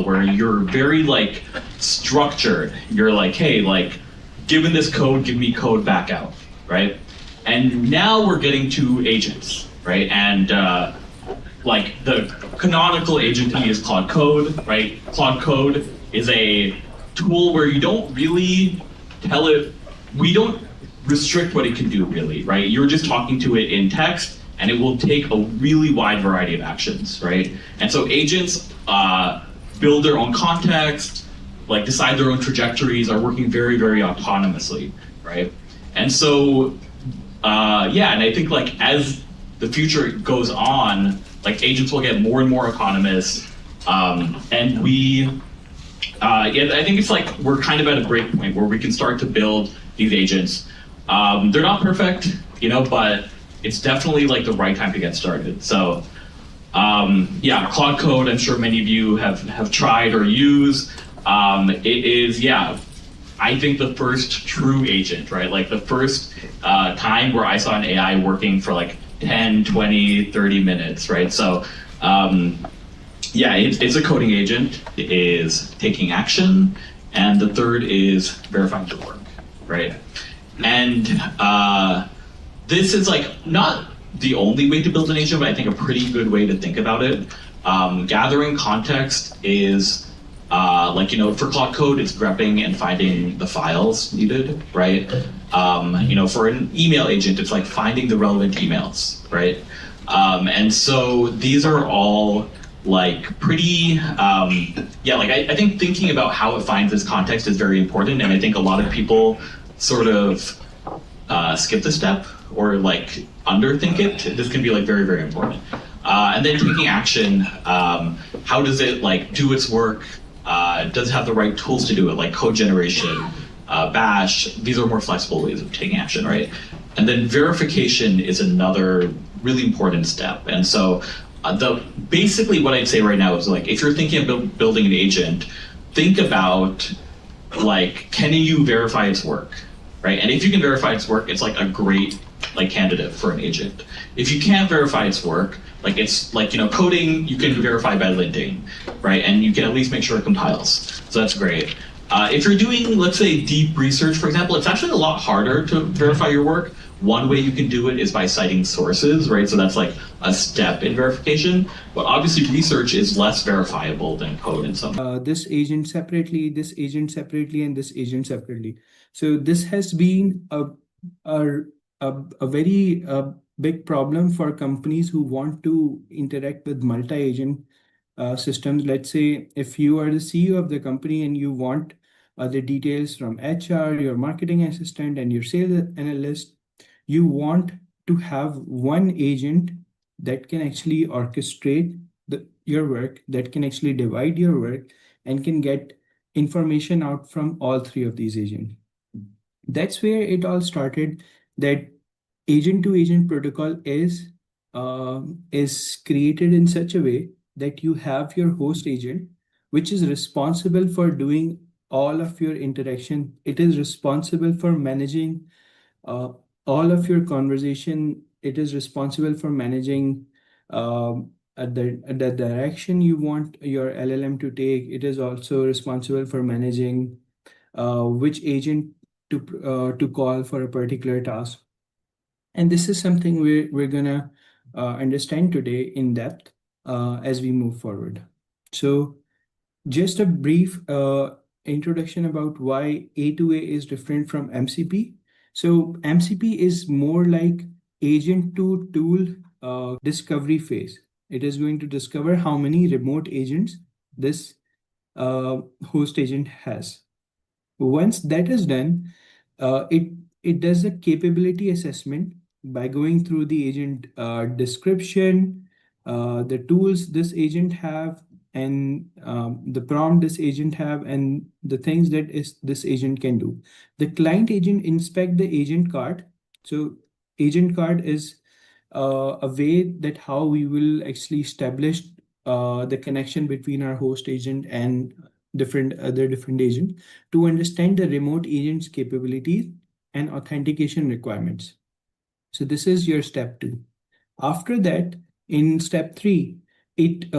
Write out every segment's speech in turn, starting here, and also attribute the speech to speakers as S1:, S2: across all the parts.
S1: where you're very like structured. You're like, hey, like, given this code, give me code back out, right? And now we're getting to agents, right? And like the canonical agent is Claude Code, right? Claude Code is a tool where you don't really tell it, we don't restrict what it can do really, right? You're just talking to it in text and it will take a really wide variety of actions, right? And so agents build their own context, like decide their own trajectories, are working very, very autonomously, right? And so, yeah, and I think like as the future goes on, like agents will get more and more autonomous, and yeah, I think it's like we're kind of at a break point where we can start to build these agents. They're not perfect, but it's definitely like the right time to get started. So, yeah, Claude Code, I'm sure many of you have tried or used. It is, yeah, I think the first true agent, right? Like the first time where I saw an AI working for like 10, 20, 30 minutes, right? So, yeah, it's a coding agent. It is taking action. And the third is verifying the work, right? And this is like not the only way to build an agent, but I think a pretty good way to think about it. Gathering context is like, for Claude Code, it's grepping and finding the files needed, right? For an email agent, it's like finding the relevant emails, right? And so these are all like pretty, yeah, like I think thinking about how it finds this context is very important. And I think a lot of people sort of skip the step or like underthink it. This can be like very, very important. And then taking action, how does it like do its work? Does it have the right tools to do it, like code generation, bash? These are more flexible ways of taking action, right? And then verification is another really important step. And so basically what I'd say right now is like, if you're thinking of building an agent, think about like, can you verify its work, right? And if you can verify its work, it's like a great like candidate for an agent. If you can't verify its work, like it's like, coding, you can verify by linting, right? And you can at least make sure it compiles. So that's great. If you're doing, let's say, deep research, for example, it's actually a lot harder to verify your work. One way you can do it is by citing sources, right? So that's like a step in verification. But obviously research is less verifiable than code in some.
S2: This agent separately, this agent separately, and this agent separately. So this has been a very big problem for companies who want to interact with multi-agent systems. Let's say if you are the CEO of the company and you want the details from HR, your marketing assistant, and your sales analyst, you want to have one agent that can actually orchestrate your work, that can actually divide your work, and can get information out from all three of these agents. That's where it all started, that agent-to-agent protocol is created in such a way that you have your host agent, which is responsible for doing all of your interaction. It is responsible for managing all of your conversation. It is responsible for managing the direction you want your LLM to take. It is also responsible for managing which agent to call for a particular task. And this is something we're gonna understand today in depth as we move forward. So just a brief introduction about why A2A is different from MCP. So MCP is more like agent to tool discovery phase. It is going to discover how many remote agents this host agent has. Once that is done, it does a capability assessment by going through the agent description, the tools this agent have, and the prompt this agent have, and the things that this agent can do. The client agent inspect the agent card. So agent card is a way that how we will actually establish the connection between our host agent and different agents to understand the remote agent's capabilities and authentication requirements. So this is your step 2. After that, in step 3, it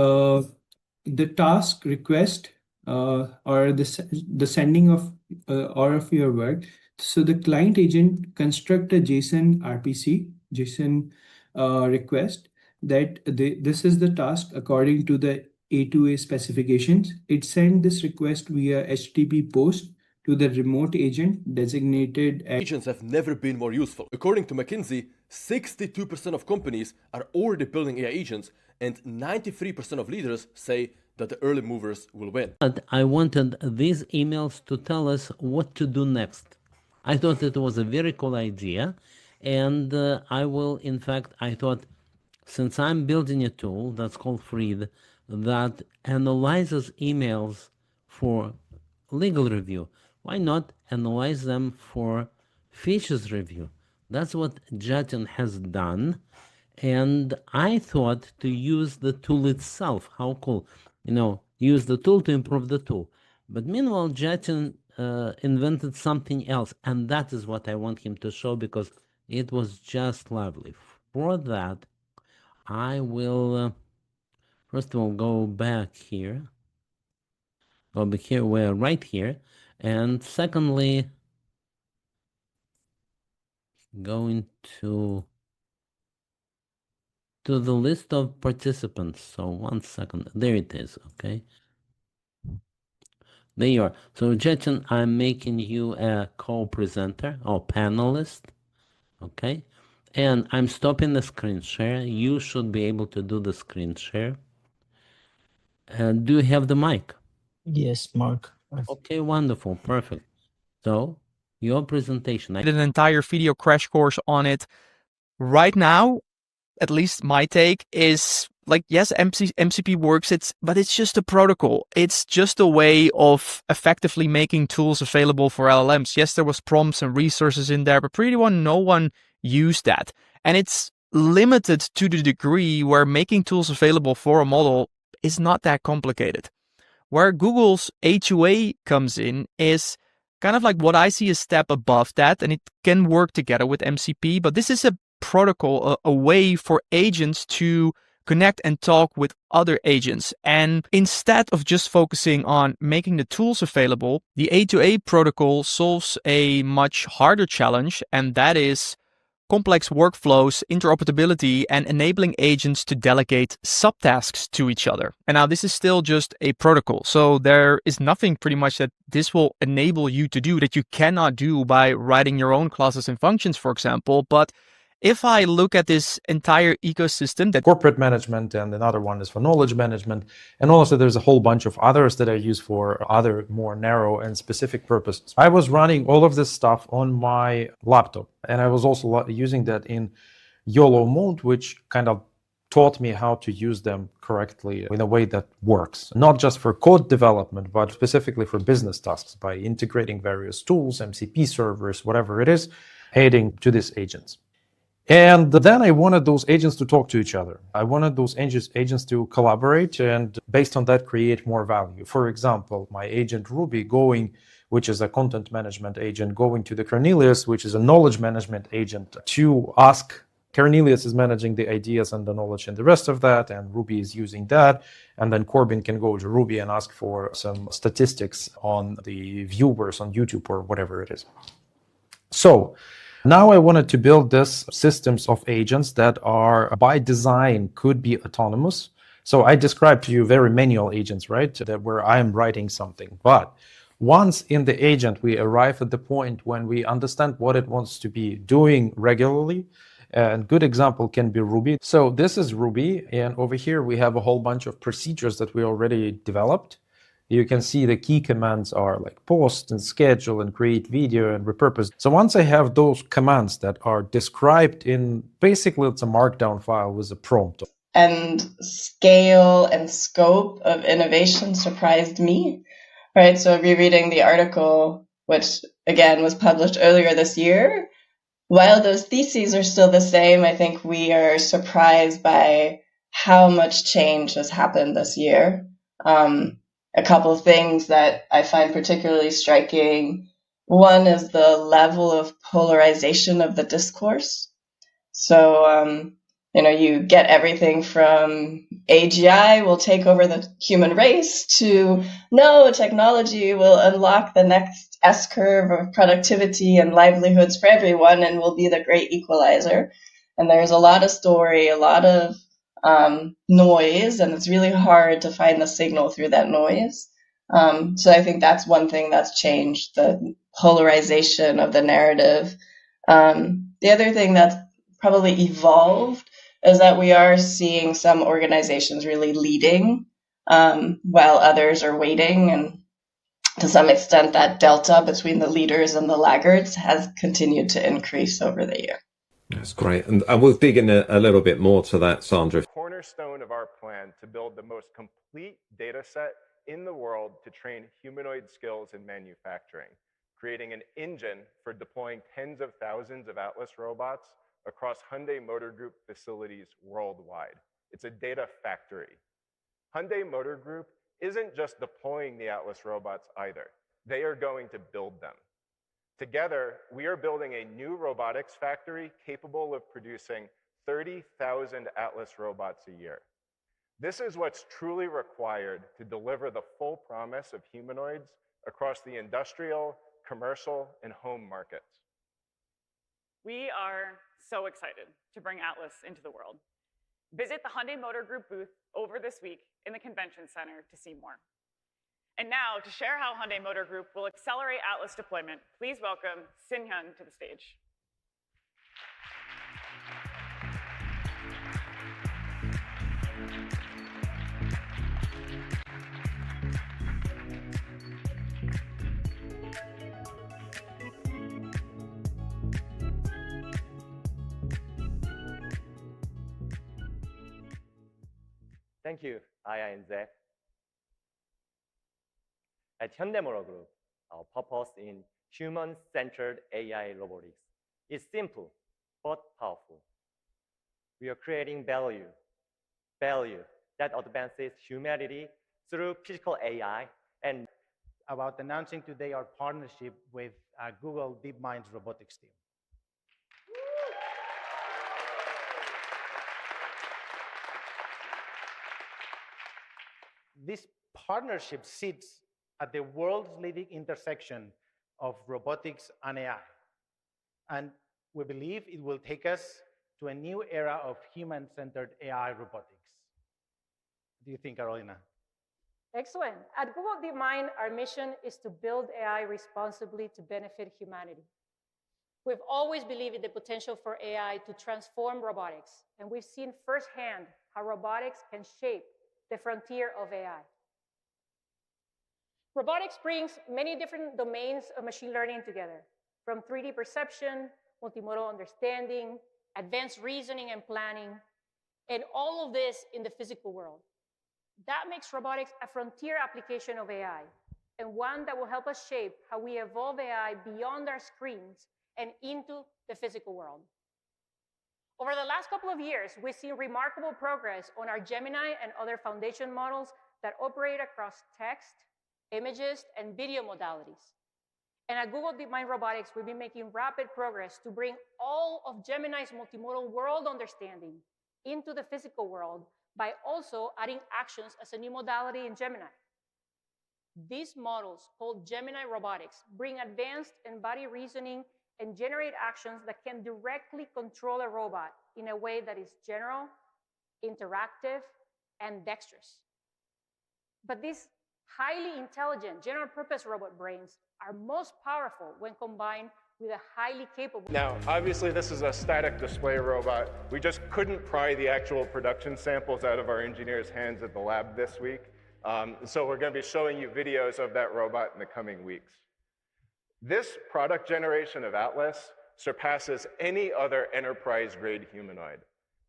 S2: the task request or the sending of all of your work. So the client agent construct a JSON RPC, JSON request that this is the task according to the A2A specifications. It sent this request via HTTP post to the remote agent designated as
S3: Agents have never been more useful. According to McKinsey, 62% of companies are already building AI agents, and 93% of leaders say that the early movers will win.
S4: But I wanted these emails to tell us what to do next. I thought it was a very cool idea. And I thought, since I'm building a tool that's called Freed that analyzes emails for legal review, why not analyze them for features review? That's what Jatin has done. And I thought to use the tool itself. How cool. Use the tool to improve the tool. But meanwhile, Jatin invented something else. And that is what I want him to show because it was just lovely. For that, I will, first of all, go back here. We're right here. And secondly, going to the list of participants. So 1 second. There it is. Okay. There you are. So Jatin, I'm making you a co-presenter or panelist. Okay. And I'm stopping the screen share. You should be able to do the screen share. Do you have the mic?
S5: Yes, Mark.
S4: Okay, wonderful. Perfect. So your presentation.
S6: I did an entire video crash course on it. Right now, at least my take is like, yes, MCP works, but it's just a protocol. It's just a way of effectively making tools available for LLMs. Yes, there was prompts and resources in there, but pretty much no one used that. And it's limited to the degree where making tools available for a model is not that complicated. Where Google's A2A comes in is kind of like what I see a step above that, and it can work together with MCP, but this is a protocol, a way for agents to connect and talk with other agents. And instead of just focusing on making the tools available, the A2A protocol solves a much harder challenge, and that is complex workflows, interoperability, and enabling agents to delegate subtasks to each other. And now this is still just a protocol. So there is nothing pretty much that this will enable you to do that you cannot do by writing your own classes and functions, for example. But if I look at this entire ecosystem, that
S7: corporate management, and another one is for knowledge management, and also there's a whole bunch of others that I use for other more narrow and specific purposes. I was running all of this stuff on my laptop, and I was also using that in YOLO mode, which kind of taught me how to use them correctly in a way that works, not just for code development, but specifically for business tasks by integrating various tools, MCP servers, whatever it is, adding to these agents. And then I wanted those agents to talk to each other. I wanted those agents to collaborate and based on that create more value. For example, my agent Ruby which is a content management agent, going to the Cornelius, which is a knowledge management agent, to ask. Cornelius is managing the ideas and the knowledge and the rest of that, and Ruby is using that. And then Corbin can go to Ruby and ask for some statistics on the viewers on YouTube or whatever it is. So now I wanted to build this systems of agents that are by design could be autonomous. So I described to you very manual agents, right? That where I am writing something. But once in the agent, we arrive at the point when we understand what it wants to be doing regularly. And good example can be Ruby. So this is Ruby. And over here, we have a whole bunch of procedures that we already developed. You can see the key commands are like post and schedule and create video and repurpose. So once I have those commands that are described in, basically it's a markdown file with a prompt.
S8: And scale and scope of innovation surprised me, right? So rereading the article, which again was published earlier this year, while those theses are still the same, I think we are surprised by how much change has happened this year. A couple of things that I find particularly striking. One is the level of polarization of the discourse. So You get everything from AGI will take over the human race to no, technology will unlock the next S-curve of productivity and livelihoods for everyone and will be the great equalizer. And there's a lot of story, a lot of noise, and it's really hard to find the signal through that noise. So I think that's one thing that's changed, the polarization of the narrative. The other thing that's probably evolved is that we are seeing some organizations really leading while others are waiting. And to some extent, that delta between the leaders and the laggards has continued to increase over the year.
S5: That's great. And we'll dig in a little bit more to that, Sandra.
S9: Cornerstone of our plan to build the most complete data set in the world to train humanoid skills in manufacturing, creating an engine for deploying tens of thousands of Atlas robots across Hyundai Motor Group facilities worldwide. It's a data factory. Hyundai Motor Group isn't just deploying the Atlas robots either. They are going to build them. Together, we are building a new robotics factory capable of producing 30,000 Atlas robots a year. This is what's truly required to deliver the full promise of humanoids across the industrial, commercial, and home markets.
S10: We are so excited to bring Atlas into the world. Visit the Hyundai Motor Group booth over this week in the Convention Center to see more. And now, to share how Hyundai Motor Group will accelerate Atlas deployment, please welcome Hinton to the stage.
S11: Thank you, Aya and Zach. At Hyundai Motor Group, our purpose in human-centered AI robotics is simple but powerful. We are creating value that advances humanity through physical AI and
S12: about announcing today our partnership with Google DeepMind's robotics team. This partnership sits at the world's leading intersection of robotics and AI. And we believe it will take us to a new era of human-centered AI robotics. What do you think, Carolina?
S13: Excellent. At Google DeepMind, our mission is to build AI responsibly to benefit humanity. We've always believed in the potential for AI to transform robotics, and we've seen firsthand how robotics can shape the frontier of AI. Robotics brings many different domains of machine learning together, from 3D perception, multimodal understanding, advanced reasoning and planning, and all of this in the physical world. That makes robotics a frontier application of AI, and one that will help us shape how we evolve AI beyond our screens and into the physical world. Over the last couple of years, we've seen remarkable progress on our Gemini and other foundation models that operate across text, images, and video modalities. And at Google DeepMind Robotics, we've been making rapid progress to bring all of Gemini's multimodal world understanding into the physical world by also adding actions as a new modality in Gemini. These models, called Gemini Robotics, bring advanced embodied reasoning and generate actions that can directly control a robot in a way that is general, interactive, and dexterous. But these highly intelligent general-purpose robot brains are most powerful when combined with a highly capable...
S9: Now, obviously, this is a static display robot. We just couldn't pry the actual production samples out of our engineers' hands at the lab this week. So we're going to be showing you videos of that robot in the coming weeks. This product generation of Atlas surpasses any other enterprise-grade humanoid.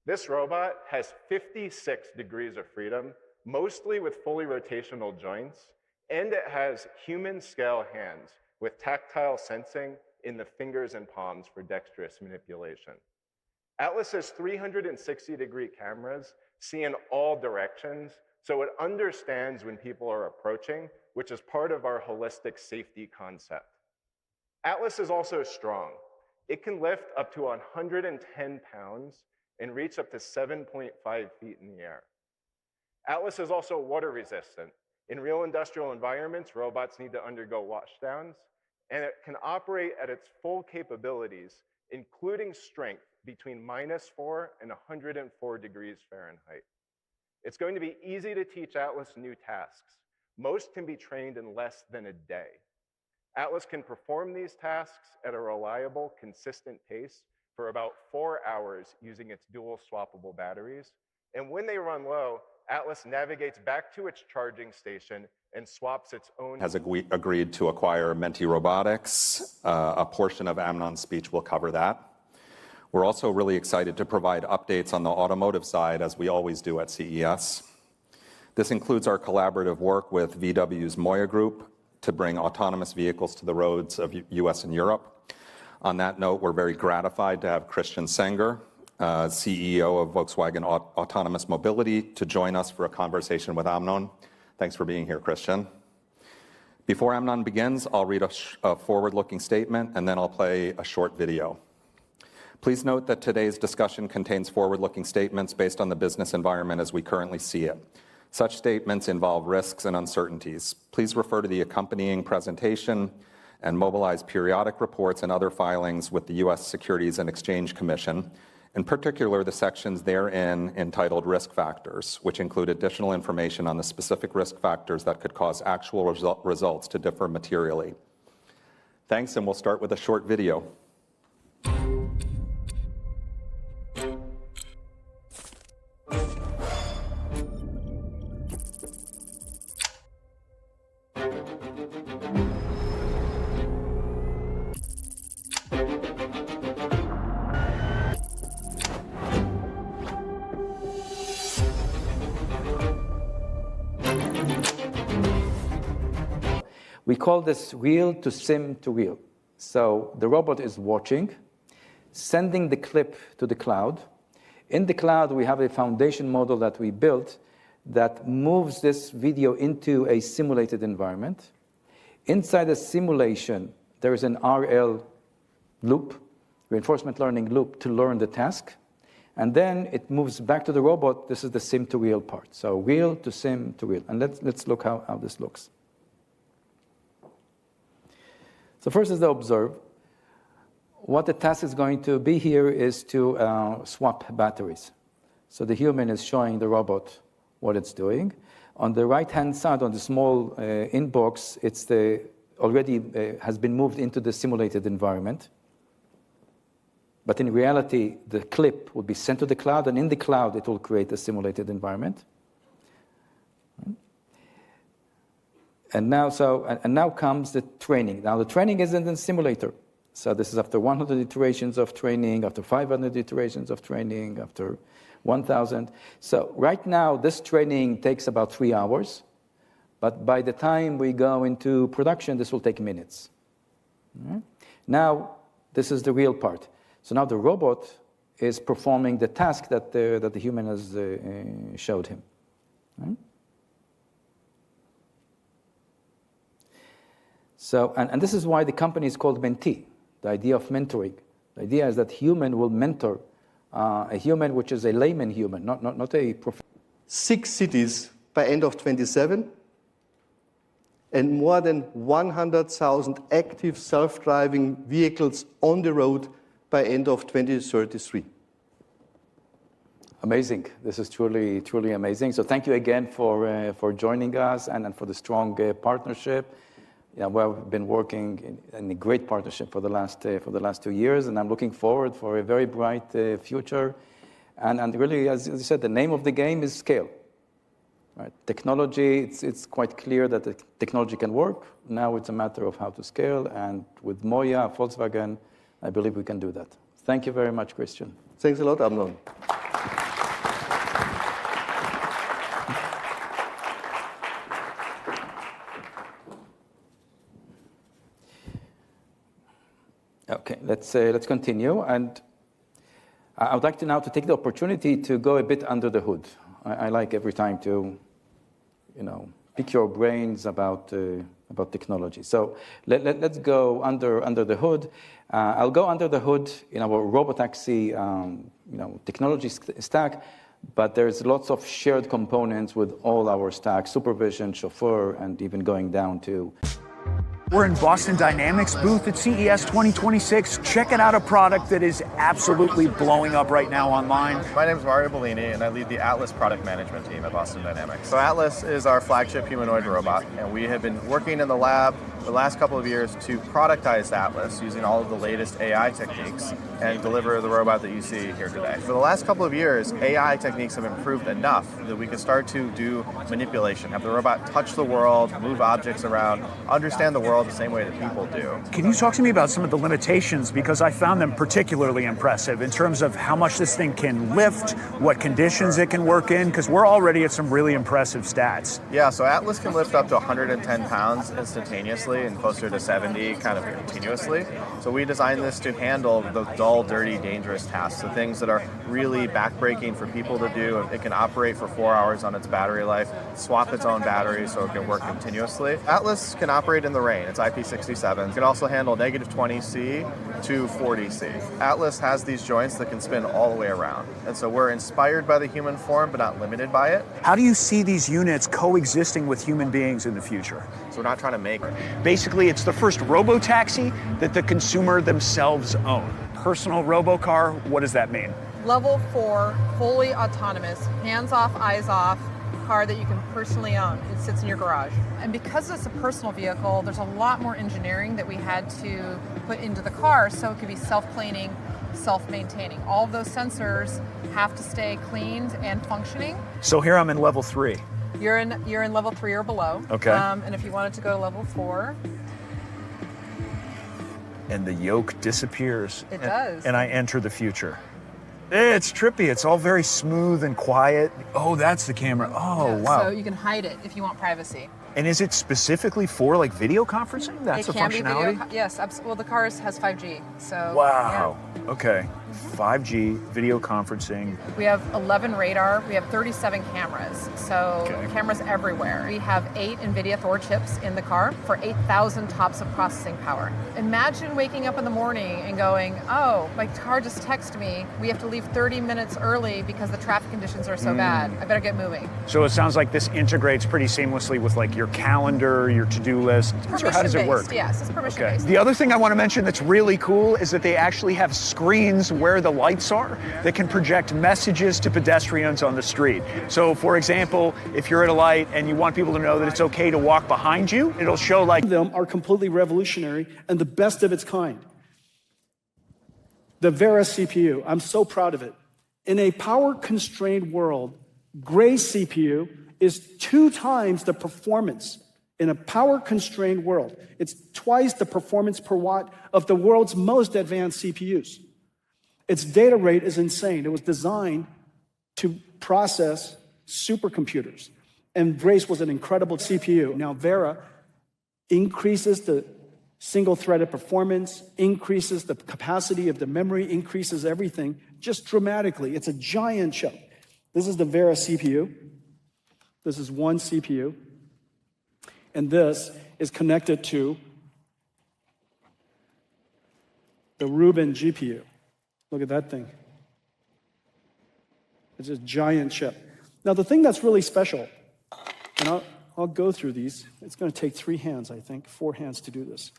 S9: This robot has 56 degrees of freedom, mostly with fully rotational joints, and it has human-scale hands with tactile sensing in the fingers and palms for dexterous manipulation. Atlas has 360-degree cameras, see in all directions, so it understands when people are approaching, which is part of our holistic safety concept. Atlas is also strong. It can lift up to 110 pounds and reach up to 7.5 feet in the air. Atlas is also water resistant. In real industrial environments, robots need to undergo washdowns, and it can operate at its full capabilities, including strength between -4 and 104 degrees Fahrenheit. It's going to be easy to teach Atlas new tasks. Most can be trained in less than a day. Atlas can perform these tasks at a reliable, consistent pace for about 4 hours using its dual swappable batteries. And when they run low, Atlas navigates back to its charging station and swaps its own.
S14: Has agreed to acquire Menti Robotics. A portion of Amnon's speech will cover that. We're also really excited to provide updates on the automotive side, as we always do at CES. This includes our collaborative work with VW's Moya Group to bring autonomous vehicles to the roads of US and Europe. On that note, we're very gratified to have Christian Senger, CEO of Volkswagen Autonomous Mobility, to join us for a conversation with Amnon. Thanks for being here, Christian. Before Amnon begins, I'll read a forward-looking statement, and then I'll play a short video. Please note that today's discussion contains forward-looking statements based on the business environment as we currently see it. Such statements involve risks and uncertainties. Please refer to the accompanying presentation and Mobileye's periodic reports and other filings with the U.S. Securities and Exchange Commission, in particular the sections therein entitled Risk Factors, which include additional information on the specific risk factors that could cause actual results to differ materially. Thanks, and we'll start with a short video.
S15: We call this real to sim to real. So the robot is watching, sending the clip to the cloud. In the cloud, we have a foundation model that we built that moves this video into a simulated environment. Inside the simulation, there is an RL loop, reinforcement learning loop, to learn the task. And then it moves back to the robot. This is the sim to real part. So real to sim to real. And let's look how this looks. So first is the observe. What the task is going to be here is to swap batteries. So the human is showing the robot what it's doing. On the right-hand side, on the small inbox, it's already has been moved into the simulated environment. But in reality, the clip will be sent to the cloud, and in the cloud, it will create a simulated environment. And now comes the training. Now the training is in the simulator. So this is after 100 iterations of training, after 500 iterations of training, after 1,000. So right now, this training takes about 3 hours. But by the time we go into production, this will take minutes. Now, this is the real part. So now the robot is performing the task that the human has showed him. So, and this is why the company is called Mentee, the idea of mentoring. The idea is that human will mentor a human which is a layman human, not a professional.
S16: 6 cities by end of 27, and more than 100,000 active self-driving vehicles on the road by end of 2033.
S15: Amazing. This is truly, truly amazing. So thank you again for joining us and for the strong partnership. Yeah, we've been working in a great partnership for the last 2 years, and I'm looking forward for a very bright future. And really, as you said, the name of the game is scale. Right? Technology, it's quite clear that the technology can work. Now it's a matter of how to scale, and with Moya, Volkswagen, I believe we can do that. Thank you very much, Christian.
S16: Thanks a lot, Amnon.
S15: Okay, let's continue, and I would like to now take the opportunity to go a bit under the hood. I like every time to, pick your brains about technology. So let's go under the hood. I'll go under the hood in our robotaxi technology stack, but there's lots of shared components with all our stacks, supervision, chauffeur, and even going down to.
S17: We're in Boston Dynamics booth at CES 2026, checking out a product that is absolutely blowing up right now online.
S9: My name is Mario Bellini, and I lead the Atlas product management team at Boston Dynamics. So Atlas is our flagship humanoid robot, and we have been working in the lab the last couple of years to productize Atlas using all of the latest AI techniques and deliver the robot that you see here today. For the last couple of years, AI techniques have improved enough that we can start to do manipulation, have the robot touch the world, move objects around, understand the world the same way that people do.
S17: Can you talk to me about some of the limitations? Because I found them particularly impressive in terms of how much this thing can lift, what conditions it can work in, because we're already at some really impressive stats.
S9: Yeah, so Atlas can lift up to 110 pounds instantaneously and closer to 70 kind of continuously. So we designed this to handle the dull, dirty, dangerous tasks, the things that are really backbreaking for people to do. It can operate for 4 hours on its battery life, swap its own battery so it can work continuously. Atlas can operate in the rain. It's IP67. It can also handle -20C to 40C. Atlas has these joints that can spin all the way around. And so we're inspired by the human form, but not limited by it.
S17: How do you see these units coexisting with human beings in the future?
S9: So we're not trying to make it.
S17: Basically, it's the first robo-taxi that the consumer themselves own. Personal robo-car, what does that mean?
S18: Level 4, fully autonomous, hands off, eyes off, car that you can personally own. It sits in your garage. And because it's a personal vehicle, there's a lot more engineering that we had to put into the car so it could be self-cleaning, self-maintaining. All of those sensors have to stay cleaned and functioning.
S17: So here I'm in level 3.
S18: You're in level 3 or below.
S17: Okay.
S18: And if you wanted to go to level 4,
S17: and the yoke disappears.
S18: It does.
S17: And I enter the future. It's trippy. It's all very smooth and quiet. Oh, that's the camera. Oh,
S18: yeah,
S17: wow.
S18: So you can hide it if you want privacy.
S17: And is it specifically for like video conferencing? That's a functionality?
S18: Be video, yes, absolutely. Well, the car has 5G, so.
S17: Wow. Yeah. Okay. 5G video conferencing.
S18: We have 11 radar. We have 37 cameras, so cameras everywhere. We have 8 NVIDIA Thor chips in the car for 8,000 TOPS of processing power. Imagine waking up in the morning and going, oh, my car just texted me. We have to leave 30 minutes early because the traffic conditions are so bad. I better get moving.
S17: So it sounds like this integrates pretty seamlessly with like your calendar, your to-do list. So how does it work?
S18: Yes, it's permission-based.
S17: The other thing I want to mention that's really cool is that they actually have screens where the lights are that can project messages to pedestrians on the street. So for example, if you're at a light and you want people to know that it's okay to walk behind you, it'll show like
S19: them are completely revolutionary and the best of its kind. The Vera CPU, I'm so proud of it. In a power-constrained world, Grace CPU is 2 times the performance. In a power-constrained world, it's twice the performance per watt of the world's most advanced CPUs. Its data rate is insane. It was designed to process supercomputers. And Grace was an incredible CPU. Now Vera increases the single-threaded performance, increases the capacity of the memory, increases everything just dramatically. It's a giant chip. This is the Vera CPU. This is one CPU. And this is connected to the Rubin GPU. Look at that thing. It's a giant chip. Now, the thing that's really special, and I'll go through these. It's going to take 3 hands, I think, 4 hands to do this.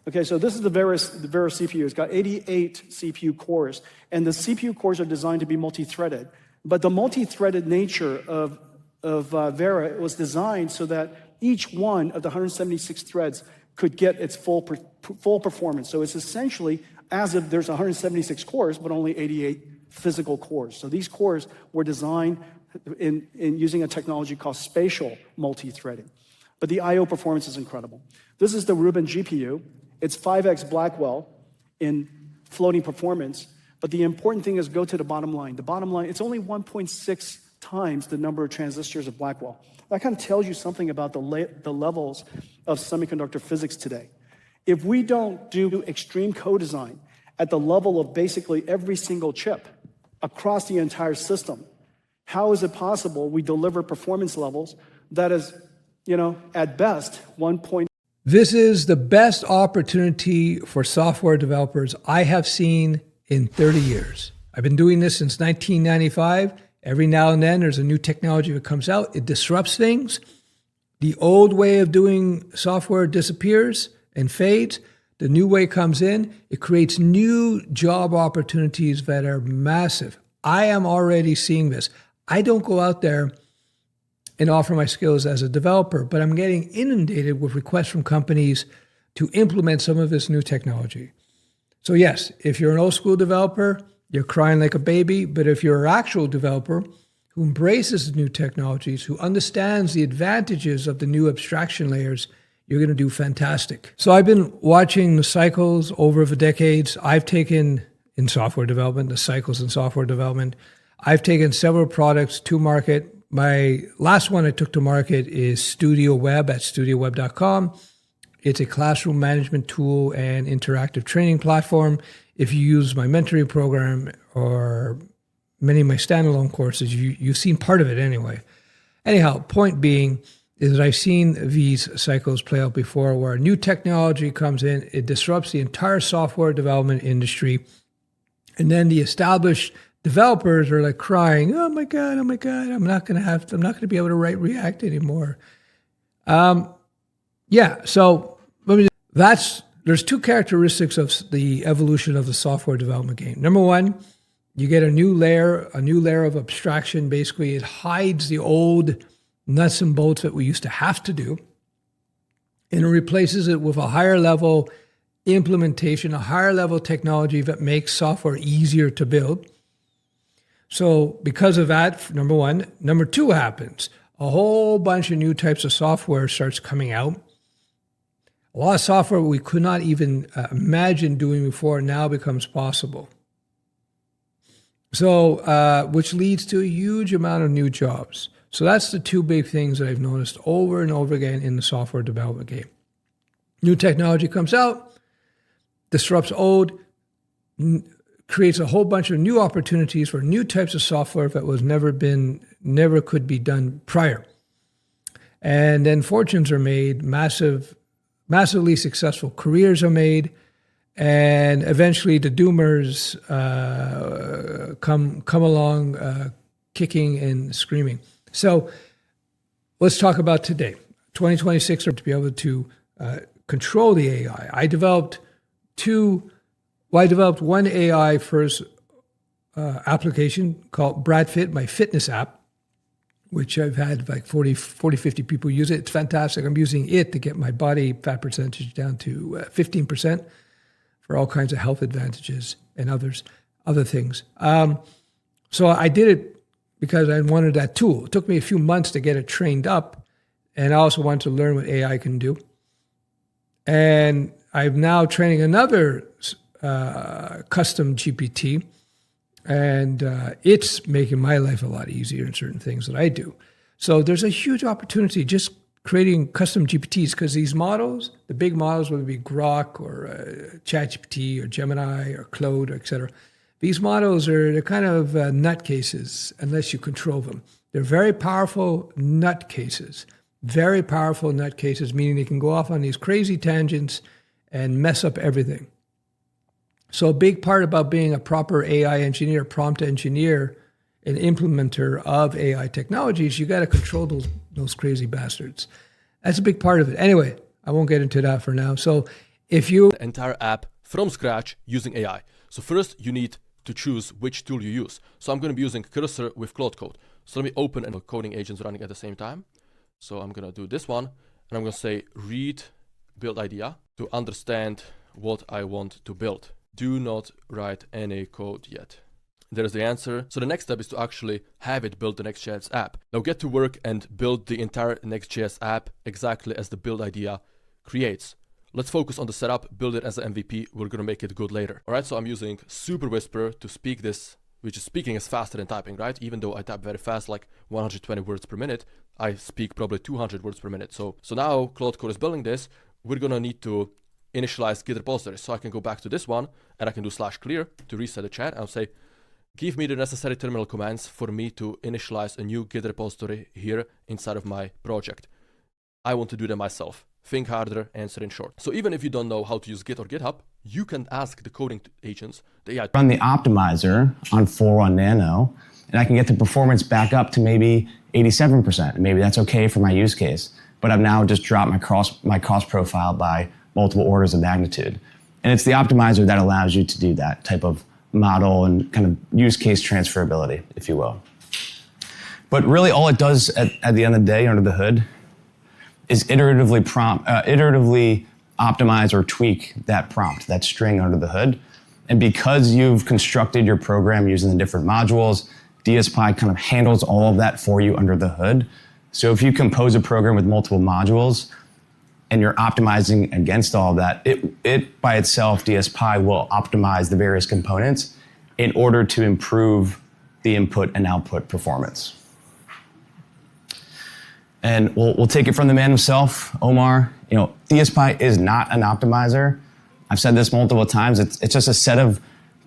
S19: Okay, so this is the Vera CPU. It's got 88 CPU cores, and the CPU cores are designed to be multi-threaded. But the multi-threaded nature of Vera was designed so that each one of the 176 threads could get its full performance. So it's essentially as if there's 176 cores, but only 88 physical cores. So these cores were designed in using a technology called spatial multi-threading. But the I/O performance is incredible. This is the Rubin GPU. It's 5x Blackwell in floating performance. But the important thing is go to the bottom line. The bottom line, it's only 1.6 times the number of transistors of Blackwell. That kind of tells you something about the levels of semiconductor physics today. If we don't do extreme co-design at the level of basically every single chip across the entire system, how is it possible we deliver performance levels that is at best, 1.
S20: This is the best opportunity for software developers I have seen in 30 years. I've been doing this since 1995. Every now and then there's a new technology that comes out. It disrupts things. The old way of doing software disappears and fades. The new way comes in. It creates new job opportunities that are massive. I am already seeing this. I don't go out there and offer my skills as a developer, but I'm getting inundated with requests from companies to implement some of this new technology. So yes, if you're an old school developer, you're crying like a baby, but if you're an actual developer who embraces the new technologies, who understands the advantages of the new abstraction layers, you're going to do fantastic. So I've been watching the cycles over the decades. I've taken, in software development, the cycles in software development. I've taken several products to market. My last one I took to market is Studio Web at studioweb.com. It's a classroom management tool and interactive training platform. If you use my mentoring program or many of my standalone courses, you've seen part of it anyway. Anyhow, point being is that I've seen these cycles play out before where new technology comes in, it disrupts the entire software development industry, and then the established developers are like crying, oh my God, I'm not going to be able to write React anymore. So there's two characteristics of the evolution of the software development game. Number one, you get a new layer of abstraction. Basically, it hides the old nuts and bolts that we used to have to do, and it replaces it with a higher level implementation, a higher level technology that makes software easier to build. So because of that, number one. Number two happens. A whole bunch of new types of software starts coming out. A lot of software we could not even imagine doing before now becomes possible. So, which leads to a huge amount of new jobs. So that's the two big things that I've noticed over and over again in the software development game. New technology comes out, disrupts old, creates a whole bunch of new opportunities for new types of software that was never could be done prior. And then fortunes are made, massively successful careers are made, and eventually the doomers come along kicking and screaming. So let's talk about today. 2026 to be able to control the AI. I developed one AI first application called BradFit, my fitness app, which I've had like 40, 50 people use it. It's fantastic. I'm using it to get my body fat percentage down to 15% for all kinds of health advantages and other things. So I did it because I wanted that tool. It took me a few months to get it trained up, and I also wanted to learn what AI can do. And I'm now training another custom GPT, and it's making my life a lot easier in certain things that I do. So there's a huge opportunity just creating custom GPTs, because these models, the big models, whether it be Grok or ChatGPT or Gemini or Claude, et cetera, these models they're kind of nutcases unless you control them. They're very powerful nutcases, meaning they can go off on these crazy tangents and mess up everything. So a big part about being a proper AI engineer, prompt engineer, an implementer of AI technologies, you got to control those crazy bastards. That's a big part of it. Anyway, I won't get into that for now. So if you...
S3: The entire app from scratch using AI. So first you need to choose which tool you use. So I'm going to be using Cursor with Claude Code. So let me open and coding agents running at the same time. So I'm going to do this one, and I'm going to say read build idea to understand what I want to build. Do not write any code yet. There's the answer. So the next step is to actually have it build the Next.js app. Now get to work and build the entire Next.js app exactly as the build idea creates. Let's focus on the setup, build it as an MVP. We're going to make it good later. All right, so I'm using Super Whisper to speak this, which is speaking is faster than typing, right? Even though I type very fast, like 120 words per minute, I speak probably 200 words per minute. So now Claude Code is building this. We're going to need to initialize Git repositories. So I can go back to this one and I can do /clear to reset the chat. I'll say, give me the necessary terminal commands for me to initialize a new Git repository here inside of my project. I want to do them myself. Think harder, answer in short. So even if you don't know how to use Git or GitHub, you can ask the coding agents, the AI.
S21: Run the optimizer on 401 Nano, and I can get the performance back up to maybe 87%. Maybe that's okay for my use case, but I've now just dropped my cost profile by multiple orders of magnitude. And it's the optimizer that allows you to do that type of model and kind of use case transferability, if you will. But really all it does at the end of the day under the hood is iteratively optimize or tweak that prompt, that string under the hood. And because you've constructed your program using the different modules, DSPy kind of handles all of that for you under the hood. So if you compose a program with multiple modules and you're optimizing against all of that, it by itself, DSPy will optimize the various components in order to improve the input and output performance. And we'll take it from the man himself, Omar. You know, DSPy is not an optimizer. I've said this multiple times. It's just a set of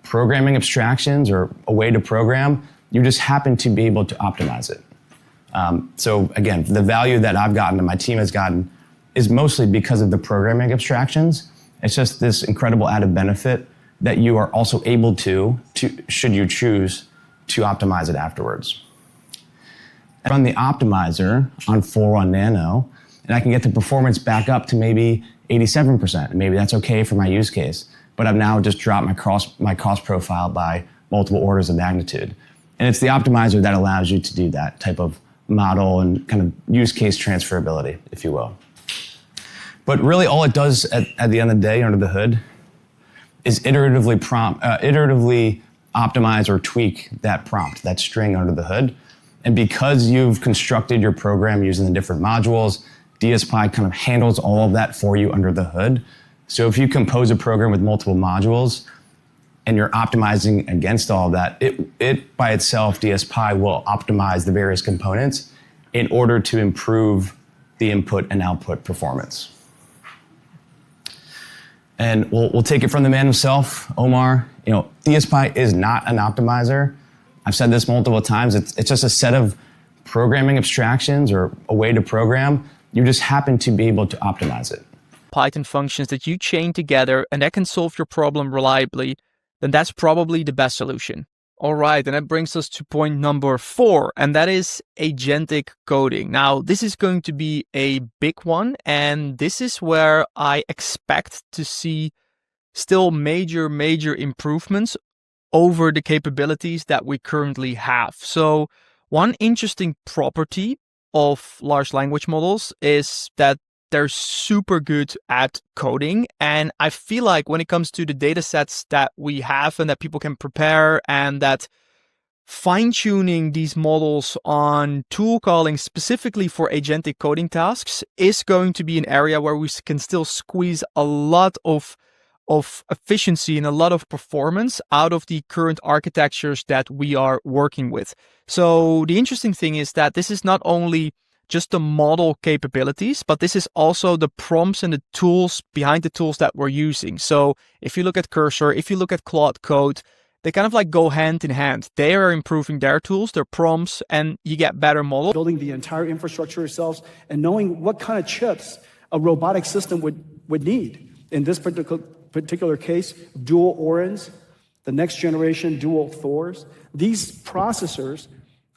S21: programming abstractions or a way to program. You just happen to be able to optimize it. So again, the value that I've gotten and my team has gotten is mostly because of the programming abstractions. It's just this incredible added benefit that you are also able to should you choose to optimize it afterwards. Run the optimizer on 401 Nano, and I can get the performance back up to maybe 87%. Maybe that's okay for my use case, but I've now just dropped my cost profile by multiple orders of magnitude. And it's the optimizer that allows you to do that type of model and kind of use case transferability, if you will. But really all it does at the end of the day under the hood is iteratively optimize or tweak that prompt, that string under the hood. And because you've constructed your program using the different modules, DSPy kind of handles all of that for you under the hood. So if you compose a program with multiple modules and you're optimizing against all of that, it by itself, DSPy will optimize the various components in order to improve the input and output performance. And we'll take it from the man himself, Omar. You know, DSPy is not an optimizer. I've said this multiple times. It's just a set of programming abstractions or a way to program. You just happen to be able to optimize it.
S6: Python functions that you chain together and that can solve your problem reliably, then that's probably the best solution. All right, and that brings us to point number 4, and that is agentic coding. Now, this is going to be a big one, and this is where I expect to see still major improvements over the capabilities that we currently have. So one interesting property of large language models is that they're super good at coding. And I feel like when it comes to the data sets that we have and that people can prepare, and that fine-tuning these models on tool calling specifically for agentic coding tasks is going to be an area where we can still squeeze a lot of efficiency and a lot of performance out of the current architectures that we are working with. So the interesting thing is that this is not only just the model capabilities, but this is also the prompts and the tools behind the tools that we're using. So if you look at Cursor, if you look at Claude Code, they kind of like go hand in hand. They are improving their tools, their prompts, and you get better models.
S19: Building the entire infrastructure yourselves and knowing what kind of chips a robotic system would need. In this particular case, dual Orins, the next generation dual Thors. These processors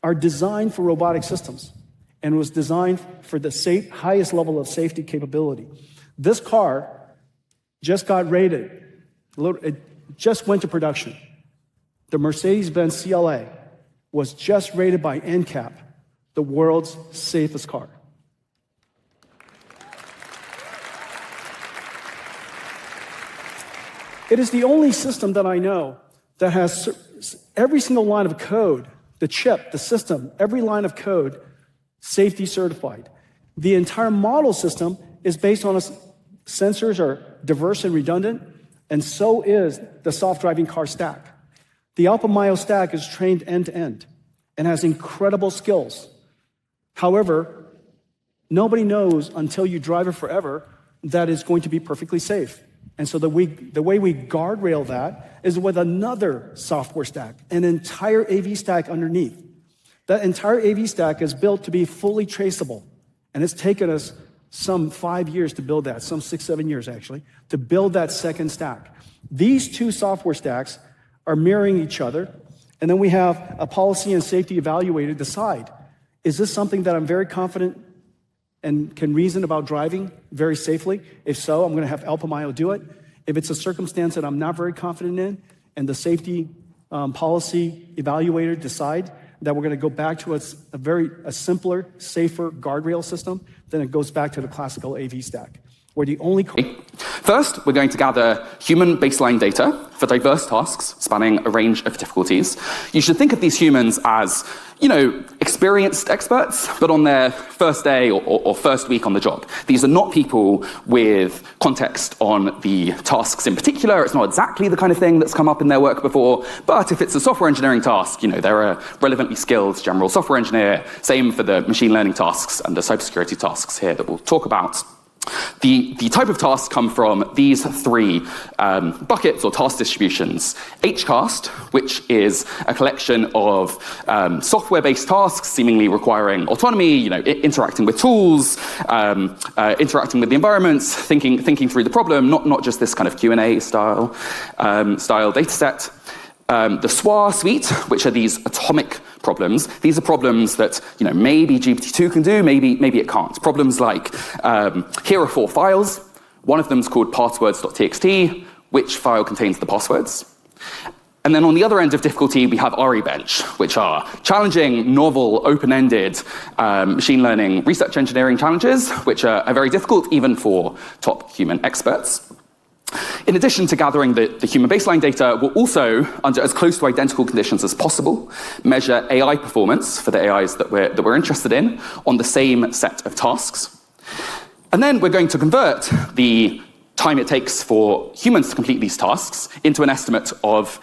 S19: are designed for robotic systems and was designed for the highest level of safety capability. This car just got rated. It just went to production. The Mercedes-Benz CLA was just rated by NCAP, the world's safest car. It is the only system that I know that has every single line of code, the chip, the system, every line of code, safety certified. The entire model system is based on sensors are diverse and redundant, and so is the self-driving car stack. The Alpamayo stack is trained end-to-end and has incredible skills. However, nobody knows until you drive it forever that it's going to be perfectly safe. And so the way we guardrail that is with another software stack, an entire AV stack underneath. That entire AV stack is built to be fully traceable, and it's taken us some 5 years to build that, some 6, 7 years actually, to build that second stack. These two software stacks are mirroring each other, and then we have a policy and safety evaluator decide, is this something that I'm very confident and can reason about driving very safely? If so, I'm going to have Alpamayo do it. If it's a circumstance that I'm not very confident in, and the safety policy evaluator decide that we're going to go back to a simpler, safer guardrail system, then it goes back to the classical AV stack, where the only...
S1: First, we're going to gather human baseline data for diverse tasks spanning a range of difficulties. You should think of these humans as, experienced experts, but on their first day or first week on the job. These are not people with context on the tasks in particular. It's not exactly the kind of thing that's come up in their work before, but if it's a software engineering task, they're a relevantly skilled general software engineer. Same for the machine learning tasks and the cybersecurity tasks here that we'll talk about. The type of tasks come from these three buckets or task distributions. HCAST, which is a collection of software-based tasks seemingly requiring autonomy, interacting with tools, interacting with the environments, thinking through the problem, not just this kind of Q&A style data set. The SWA suite, which are these atomic problems. These are problems that maybe GPT-2 can do, maybe it can't. Problems like, here are 4 files. One of them is called passwords.txt. Which file contains the passwords? And then on the other end of difficulty, we have RE-bench, which are challenging, novel, open-ended machine learning research engineering challenges, which are very difficult even for top human experts. In addition to gathering the human baseline data, we'll also, under as close to identical conditions as possible, measure AI performance for the AIs that we're interested in on the same set of tasks. And then we're going to convert the time it takes for humans to complete these tasks into an estimate of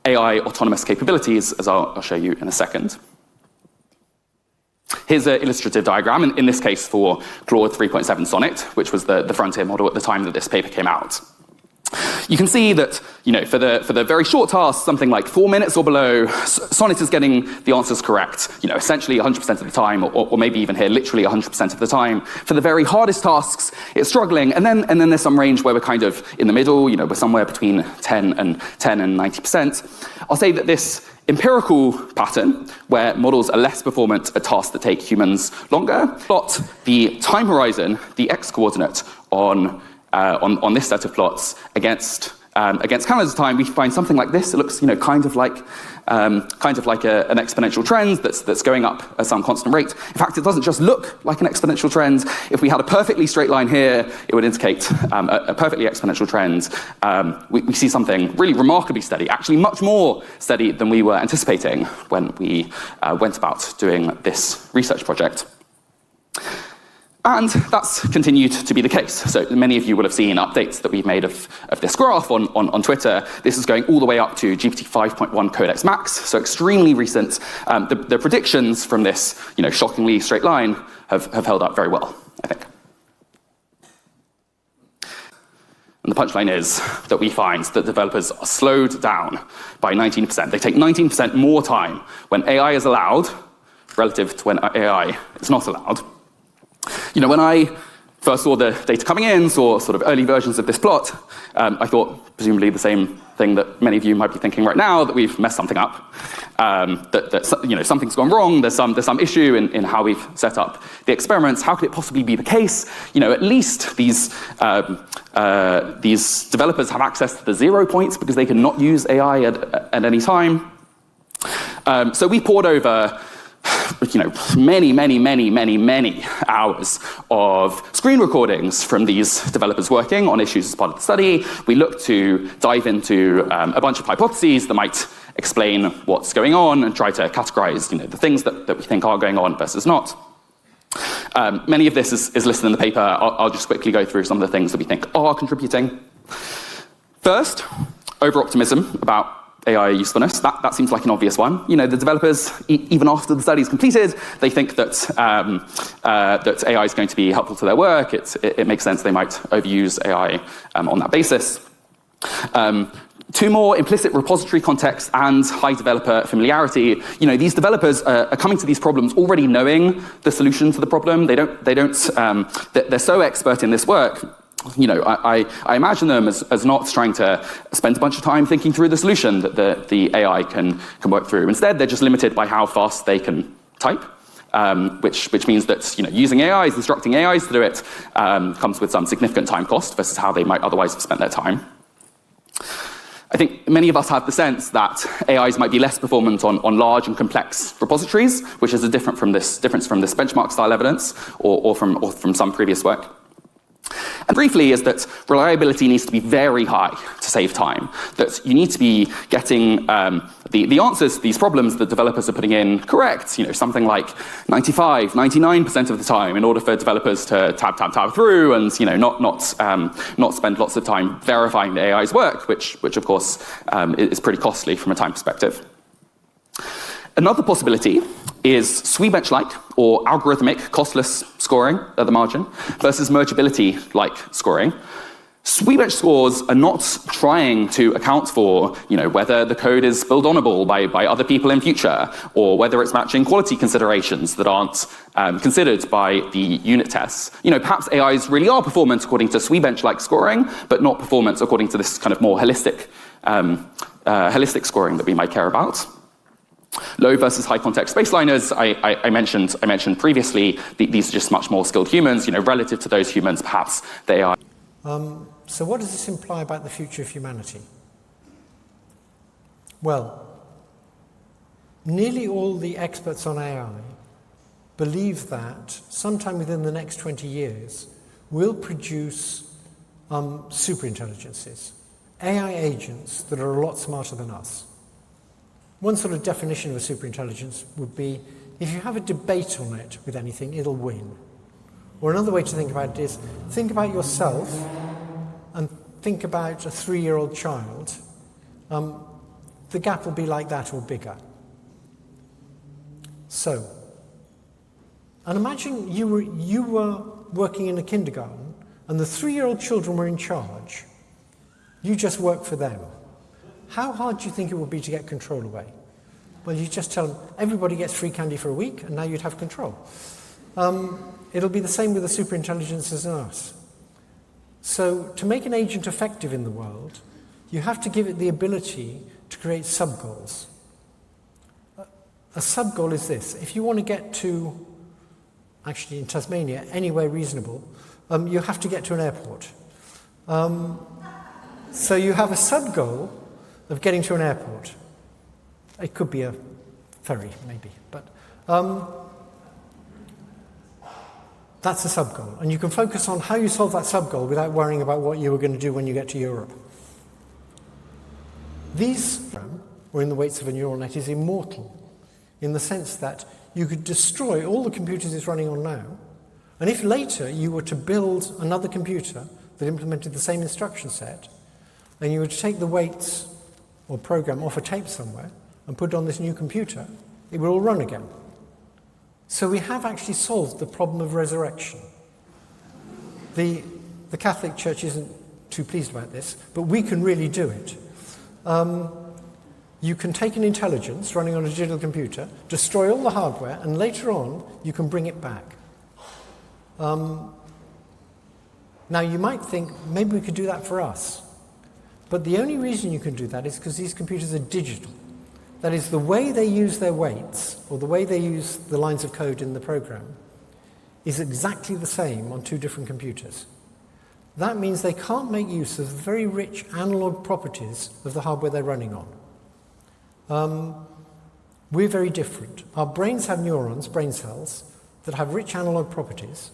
S1: AI autonomous capabilities, as I'll show you in a second. Here's an illustrative diagram, in this case for Claude 3.7 Sonnet, which was the frontier model at the time that this paper came out. You can see that, for the very short tasks, something like 4 minutes or below, Sonnet is getting the answers correct, essentially 100% of the time, or maybe even here, literally 100% of the time. For the very hardest tasks, it's struggling, and then there's some range where we're kind of in the middle, we're somewhere between 10 and 90%. I'll say that this empirical pattern, where models are less performant at tasks that take humans longer, plot the time horizon, the x-coordinate on this set of plots against Canada's time, we find something like this. It looks, kind of like an exponential trend that's going up at some constant rate. In fact, it doesn't just look like an exponential trend. If we had a perfectly straight line here, it would indicate a perfectly exponential trend. We see something really remarkably steady, actually much more steady than we were anticipating when we went about doing this research project. And that's continued to be the case. So many of you will have seen updates that we've made of this graph on Twitter. This is going all the way up to GPT 5.1 Codex Max, so extremely recent. The predictions from this shockingly straight line have held up very well, I think. And the punchline is that we find that developers are slowed down by 19%. They take 19% more time when AI is allowed relative to when AI is not allowed. When I first saw the data coming in, saw sort of early versions of this plot, I thought presumably the same thing that many of you might be thinking right now, that we've messed something up, that something's gone wrong, there's some issue in how we've set up the experiments. How could it possibly be the case? At least these developers have access to the 0 points because they can not use AI at any time. So we poured over many hours of screen recordings from these developers working on issues as part of the study. We looked to dive into a bunch of hypotheses that might explain what's going on and try to categorize the things that we think are going on versus not. Many of this is listed in the paper. I'll just quickly go through some of the things that we think are contributing. First, over-optimism about AI usefulness. That seems like an obvious one. The developers, even after the study is completed, they think that that AI is going to be helpful to their work. It makes sense they might overuse AI on that basis. Two more: implicit repository context and high developer familiarity. These developers are coming to these problems already knowing the solution to the problem. They're so expert in this work. I imagine them as not trying to spend a bunch of time thinking through the solution that the AI can work through. Instead, they're just limited by how fast they can type, which means that using AIs, instructing AIs to do it, comes with some significant time cost versus how they might otherwise have spent their time. I think many of us have the sense that AIs might be less performant on large and complex repositories, which is a difference from this benchmark style evidence or from some previous work. And briefly is that reliability needs to be very high to save time, that you need to be getting the answers to these problems that developers are putting in correct, something like 95, 99% of the time in order for developers to tab through and not spend lots of time verifying the AI's work, which of course is pretty costly from a time perspective. Another possibility is SWE-bench-like or algorithmic costless scoring at the margin versus mergeability-like scoring. SWE-bench scores are not trying to account for whether the code is build-onable by other people in future, or whether it's matching quality considerations that aren't considered by the unit tests. Perhaps AIs really are performant according to SWE-bench-like scoring, but not performance according to this kind of more holistic scoring that we might care about. Low versus high context baseliners, I mentioned previously, these are just much more skilled humans, relative to those humans, perhaps they are.
S2: So what does this imply about the future of humanity? Well, nearly all the experts on AI believe that sometime within the next 20 years, we'll produce superintelligences, AI agents that are a lot smarter than us. One sort of definition of a superintelligence would be, if you have a debate on it with anything, it'll win. Or another way to think about it is, think about yourself and think about a 3-year-old child. The gap will be like that or bigger. So, and imagine you were working in a kindergarten and the 3-year-old children were in charge. You just work for them. How hard do you think it would be to get control away? Well, you just tell them, everybody gets free candy for a week, and now you'd have control. It'll be the same with the superintelligences in us. So to make an agent effective in the world, you have to give it the ability to create sub-goals. A sub-goal is this. If you want to get to, actually in Tasmania, anywhere reasonable, you have to get to an airport. So you have a sub-goal of getting to an airport. It could be a ferry, maybe, but that's a sub-goal. And you can focus on how you solve that sub-goal without worrying about what you were going to do when you get to Europe. These, or in the weights of a neural net, is immortal in the sense that you could destroy all the computers it's running on now, and if later you were to build another computer that implemented the same instruction set, and you were to take the weights or program off a tape somewhere and put it on this new computer, it will all run again. So we have actually solved the problem of resurrection. The Catholic Church isn't too pleased about this, but we can really do it. You can take an intelligence running on a digital computer, destroy all the hardware, and later on you can bring it back. Now you might think, maybe we could do that for us. But the only reason you can do that is because these computers are digital. That is, the way they use their weights, or the way they use the lines of code in the program, is exactly the same on two different computers. That means they can't make use of the very rich analog properties of the hardware they're running on. We're very different. Our brains have neurons, brain cells, that have rich analog properties.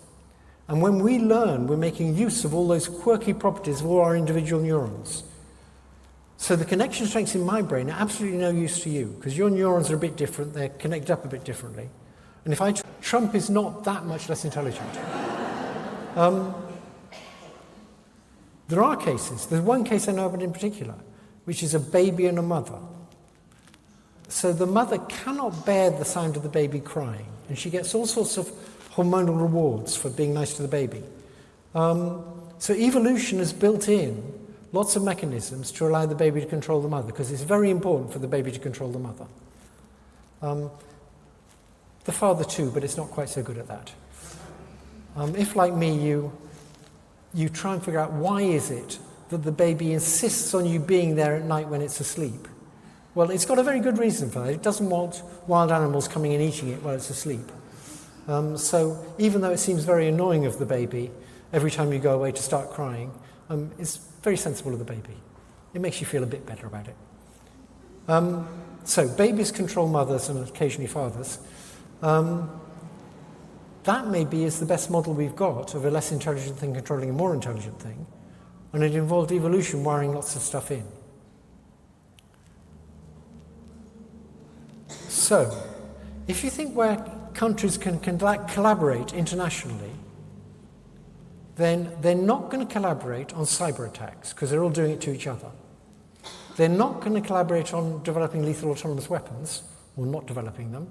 S2: And when we learn, we're making use of all those quirky properties of all our individual neurons. So the connection strengths in my brain are absolutely no use to you, because your neurons are a bit different, they're connected up a bit differently. And if Trump is not that much less intelligent. There are cases. There's one case I know about in particular, which is a baby and a mother. So the mother cannot bear the sound of the baby crying, and she gets all sorts of hormonal rewards for being nice to the baby. So evolution has built in lots of mechanisms to allow the baby to control the mother, because it's very important for the baby to control the mother. The father too, but it's not quite so good at that. If, like me, you try and figure out why is it that the baby insists on you being there at night when it's asleep, well, it's got a very good reason for that. It doesn't want wild animals coming and eating it while it's asleep. So even though it seems very annoying of the baby every time you go away to start crying, it's very sensible of the baby. It makes you feel a bit better about it. So babies control mothers and occasionally fathers. That maybe is the best model we've got of a less intelligent thing controlling a more intelligent thing, and it involved evolution wiring lots of stuff in. So, if you think where countries can collaborate internationally, then they're not going to collaborate on cyber attacks, because they're all doing it to each other. They're not going to collaborate on developing lethal autonomous weapons, or not developing them,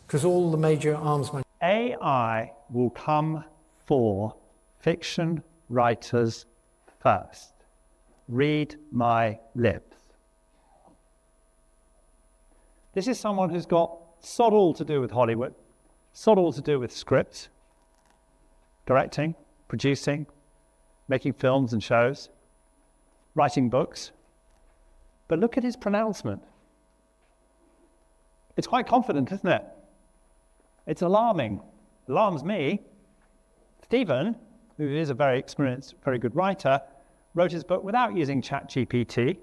S2: because all the major arms manufacturers.
S4: AI will come for fiction writers first. Read my lips. This is someone who's got sod all to do with Hollywood, sod all to do with scripts, directing, producing, making films and shows, writing books. But look at his pronouncement. It's quite confident, isn't it? It's alarming. Alarms me. Stephen, who is a very experienced, very good writer, wrote his book without using ChatGPT.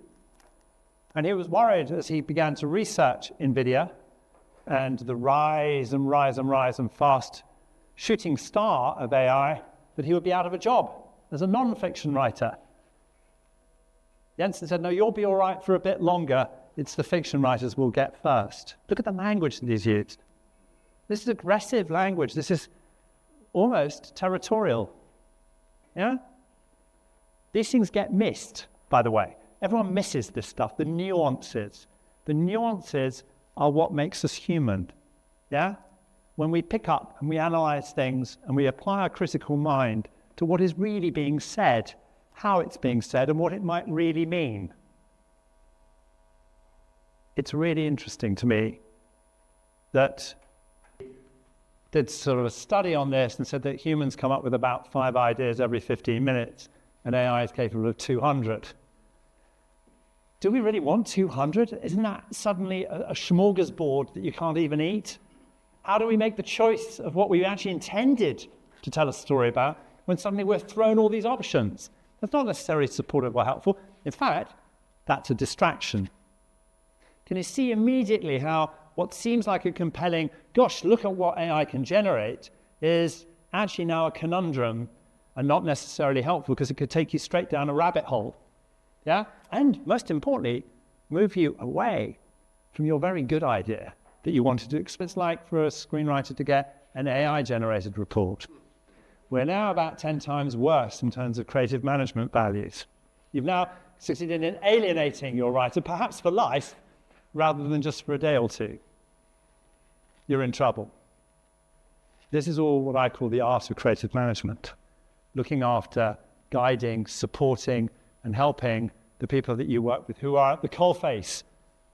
S4: And he was worried as he began to research NVIDIA and the rise and fast shooting star of AI, that he would be out of a job as a non-fiction writer. Jensen said, no, you'll be all right for a bit longer. It's the fiction writers we'll get first. Look at the language that he's used. This is aggressive language. This is almost territorial. Yeah? These things get missed, by the way. Everyone misses this stuff, the nuances. The nuances are what makes us human. Yeah? When we pick up and we analyze things and we apply our critical mind to what is really being said, how it's being said, and what it might really mean. It's really interesting to me that did sort of a study on this and said that humans come up with about 5 ideas every 15 minutes and AI is capable of 200. Do we really want 200? Isn't that suddenly a smorgasbord that you can't even eat? How do we make the choice of what we actually intended to tell a story about when suddenly we're thrown all these options? That's not necessarily supportive or helpful. In fact, that's a distraction. Can you see immediately how what seems like a compelling, gosh, look at what AI can generate, is actually now a conundrum and not necessarily helpful, because it could take you straight down a rabbit hole. Yeah? And most importantly, move you away from your very good idea that you wanted to. It's like for a screenwriter to get an AI-generated report. We're now about 10 times worse in terms of creative management values. You've now succeeded in alienating your writer, perhaps for life, rather than just for a day or two. You're in trouble. This is all what I call the art of creative management. Looking after, guiding, supporting, and helping the people that you work with who are at the coalface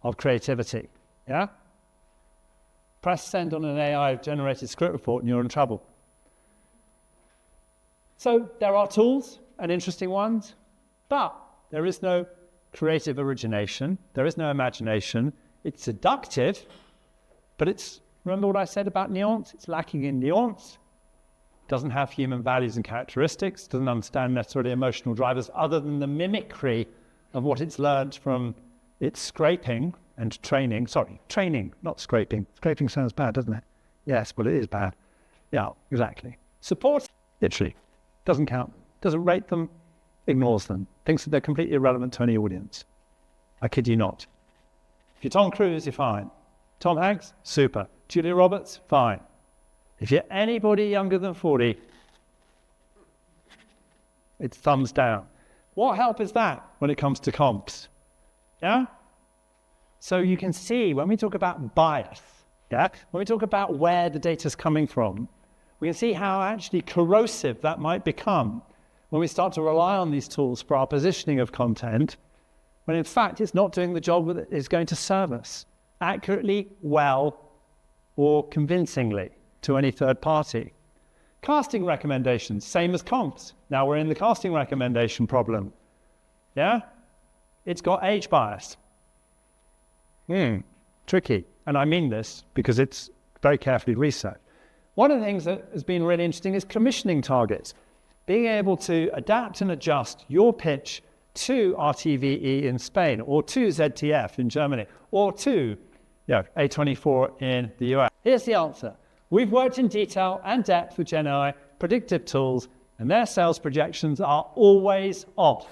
S4: of creativity. Yeah? Press send on an AI-generated script report and you're in trouble. So there are tools and interesting ones, but there is no creative origination. There is no imagination. It's seductive, but it's, remember what I said about nuance? It's lacking in nuance. Doesn't have human values and characteristics, doesn't understand necessarily emotional drivers other than the mimicry of what it's learned from its scraping and training. Sorry, training, not scraping. Scraping sounds bad, doesn't it? Yes, well, it is bad. Yeah, exactly. Support, literally, doesn't count, doesn't rate them, ignores them, thinks that they're completely irrelevant to any audience. I kid you not. If you're Tom Cruise, you're fine. Tom Hanks, super. Julia Roberts, fine. If you're anybody younger than 40, it's thumbs down. What help is that when it comes to comps? Yeah? So you can see when we talk about bias, yeah, when we talk about where the data's coming from, we can see how actually corrosive that might become when we start to rely on these tools for our positioning of content, when in fact it's not doing the job that it's going to serve us accurately, well, or convincingly to any third party. Casting recommendations, same as comps. Now we're in the casting recommendation problem. Yeah? It's got age bias. Tricky. And I mean this because it's very carefully researched. One of the things that has been really interesting is commissioning targets. Being able to adapt and adjust your pitch to RTVE in Spain, or to ZTF in Germany, or to A24 in the US. Here's the answer. We've worked in detail and depth with GenAI predictive tools, and their sales projections are always off.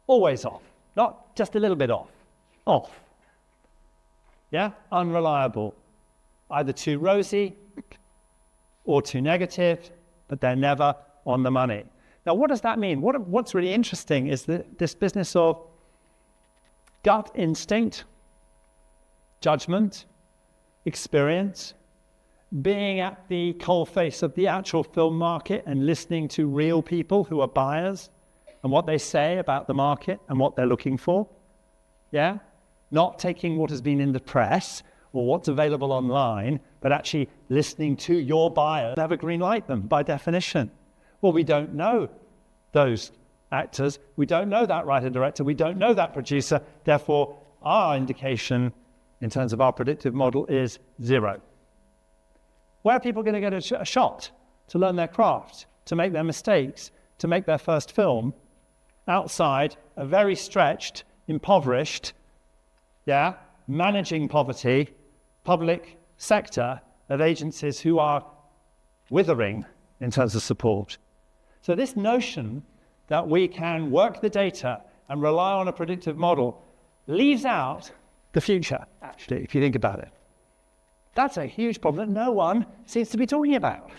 S4: Always off. Not just a little bit off. Off. Yeah? Unreliable. Either too rosy or too negative, but they're never on the money. Now, what does that mean? What's really interesting is this business of gut instinct, judgment, experience, being at the coalface of the actual film market and listening to real people who are buyers and what they say about the market and what they're looking for. Yeah? Not taking what has been in the press or what's available online, but actually listening to your buyers. Never green light them by definition. Well, we don't know those actors. We don't know that writer-director. We don't know that producer. Therefore, our indication in terms of our predictive model is 0. Where are people going to get a shot to learn their craft, to make their mistakes, to make their first film outside a very stretched, impoverished, managing poverty, public sector of agencies who are withering in terms of support? So this notion that we can work the data and rely on a predictive model leaves out the future, actually, if you think about it. That's a huge problem that no one seems to be talking about.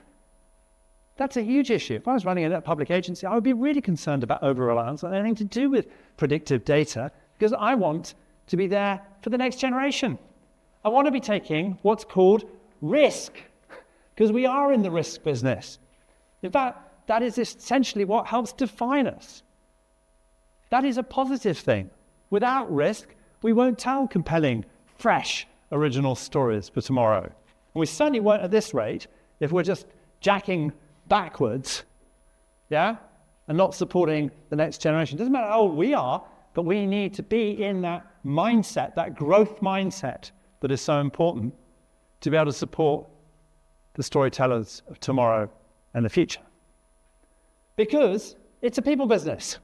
S4: That's a huge issue. If I was running a public agency, I would be really concerned about over-reliance on anything to do with predictive data, because I want to be there for the next generation. I want to be taking what's called risk, because we are in the risk business. In fact, that is essentially what helps define us. That is a positive thing. Without risk, we won't tell compelling, fresh, original stories for tomorrow. And we certainly won't at this rate if we're just jacking backwards, and not supporting the next generation. It doesn't matter how old we are, but we need to be in that mindset, that growth mindset that is so important to be able to support the storytellers of tomorrow and the future. Because it's a people business.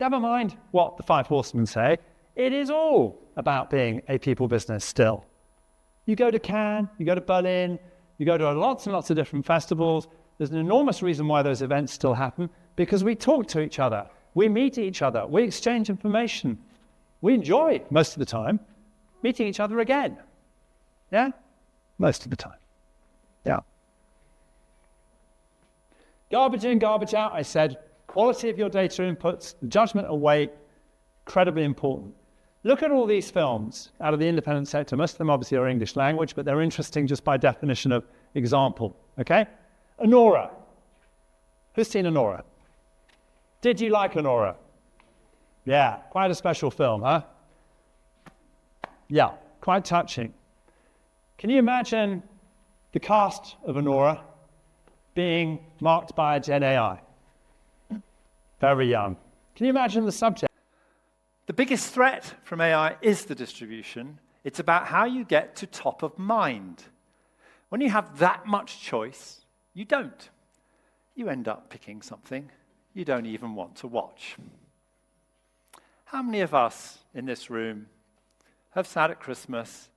S4: Never mind what the 5 horsemen say, it is all about being a people business still. You go to Cannes, you go to Berlin, you go to lots and lots of different festivals. There's an enormous reason why those events still happen, because we talk to each other, we meet each other, we exchange information. We enjoy, most of the time, meeting each other again. Yeah? Most of the time. Yeah. Garbage in, garbage out, I said. Quality of your data inputs, the judgment and weight, incredibly important. Look at all these films out of the independent sector. Most of them obviously are English language, but they're interesting just by definition of example, okay? Anora. Who's seen Anora? Did you like Anora? Yeah, quite a special film, huh? Yeah, quite touching. Can you imagine the cast of Anora being marked by a Gen AI? Very young. Can you imagine the subject?
S7: The biggest threat from AI is the distribution. It's about how you get to top of mind. When you have that much choice, you don't. You end up picking something you don't even want to watch. How many of us in this room have sat at Christmas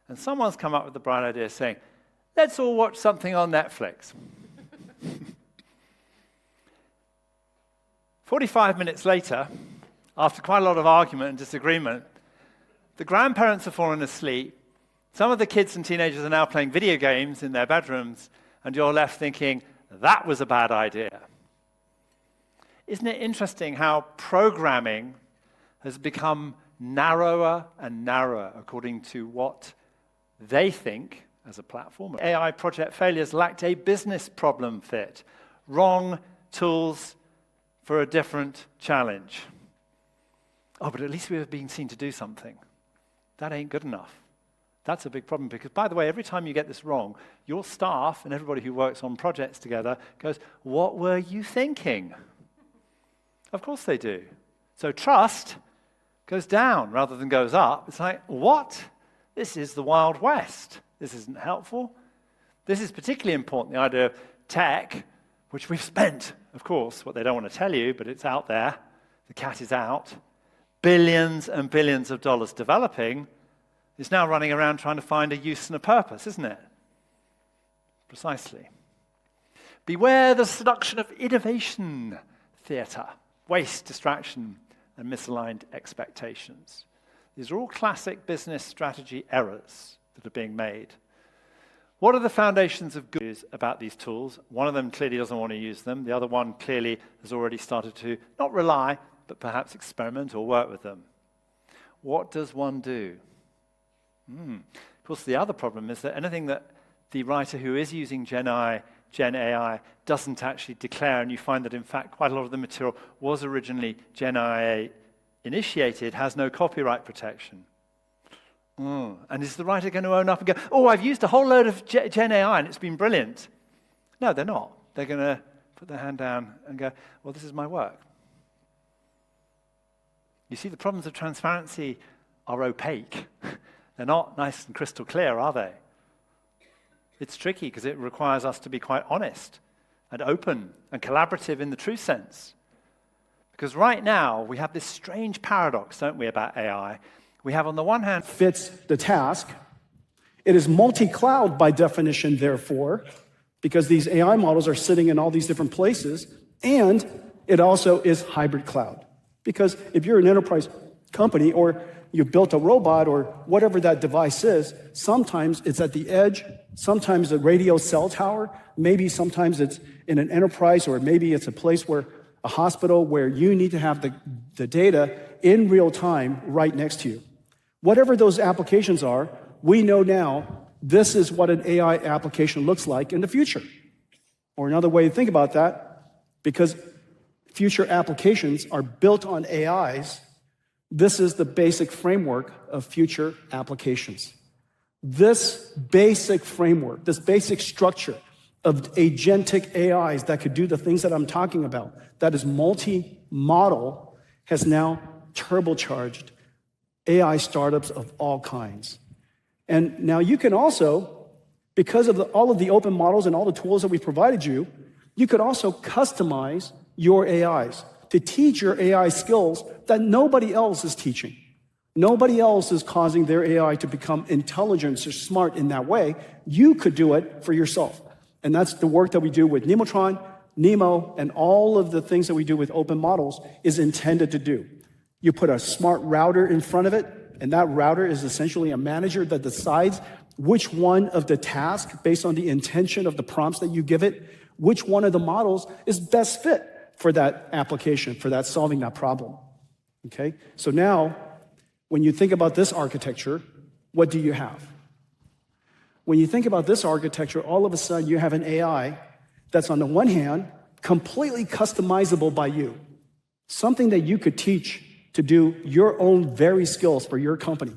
S7: and someone's come up with the bright idea saying, let's all watch something on Netflix? 45 minutes later, after quite a lot of argument and disagreement, the grandparents have fallen asleep. Some of the kids and teenagers are now playing video games in their bedrooms, and you're left thinking, that was a bad idea. Isn't it interesting how programming has become narrower and narrower according to what they think as a platform? AI project failures lacked a business problem fit. Wrong tools for a different challenge. Oh, but at least we have been seen to do something. That ain't good enough. That's a big problem because, by the way, every time you get this wrong, your staff and everybody who works on projects together goes, what were you thinking? Of course they do. So trust goes down rather than goes up. It's like, what? This is the Wild West. This isn't helpful. This is particularly important, the idea of tech, which we've spent, of course, what they don't want to tell you, but it's out there. The cat is out. Billions and billions of dollars developing is now running around trying to find a use and a purpose, isn't it? Precisely. Beware the seduction of innovation theater, waste, distraction, and misaligned expectations. These are all classic business strategy errors that are being made. What are the foundations of good news about these tools? One of them clearly doesn't want to use them. The other one clearly has already started to not rely, but perhaps experiment or work with them. What does one do? Of course, the other problem is that anything that the writer who is using Gen AI doesn't actually declare, and you find that, in fact, quite a lot of the material was originally Gen AI initiated, has no copyright protection. And is the writer going to own up and go, oh, I've used a whole load of Gen AI and it's been brilliant? No, they're not. They're going to put their hand down and go, well, this is my work. You see, the problems of transparency are opaque. They're not nice and crystal clear, are they? It's tricky because it requires us to be quite honest and open and collaborative in the true sense. Because right now, we have this strange paradox, don't we, about AI? We have, on the one hand,
S19: fits the task. It is multi-cloud by definition, therefore, because these AI models are sitting in all these different places, and it also is hybrid cloud. Because if you're an enterprise company or you built a robot or whatever that device is, sometimes it's at the edge, sometimes a radio cell tower, maybe sometimes it's in an enterprise, or maybe it's a place where a hospital where you need to have the data in real time right next to you. Whatever those applications are, we know now this is what an AI application looks like in the future. Or another way to think about that, because future applications are built on AIs, this is the basic framework of future applications. This basic framework, this basic structure of agentic AIs that could do the things that I'm talking about, that is multi-model, has now turbocharged AI startups of all kinds. And now you can also, because of all of the open models and all the tools that we've provided you, you could also customize your AIs to teach your AI skills that nobody else is teaching. Nobody else is causing their AI to become intelligent or smart in that way. You could do it for yourself. And that's the work that we do with Nemotron, Nemo, and all of the things that we do with open models is intended to do. You put a smart router in front of it, and that router is essentially a manager that decides which one of the tasks, based on the intention of the prompts that you give it, which one of the models is best fit for that application, for that solving that problem. Okay? So now, when you think about this architecture, what do you have? When you think about this architecture, all of a sudden you have an AI that's, on the one hand, completely customizable by you. Something that you could teach to do your own very skills for your company.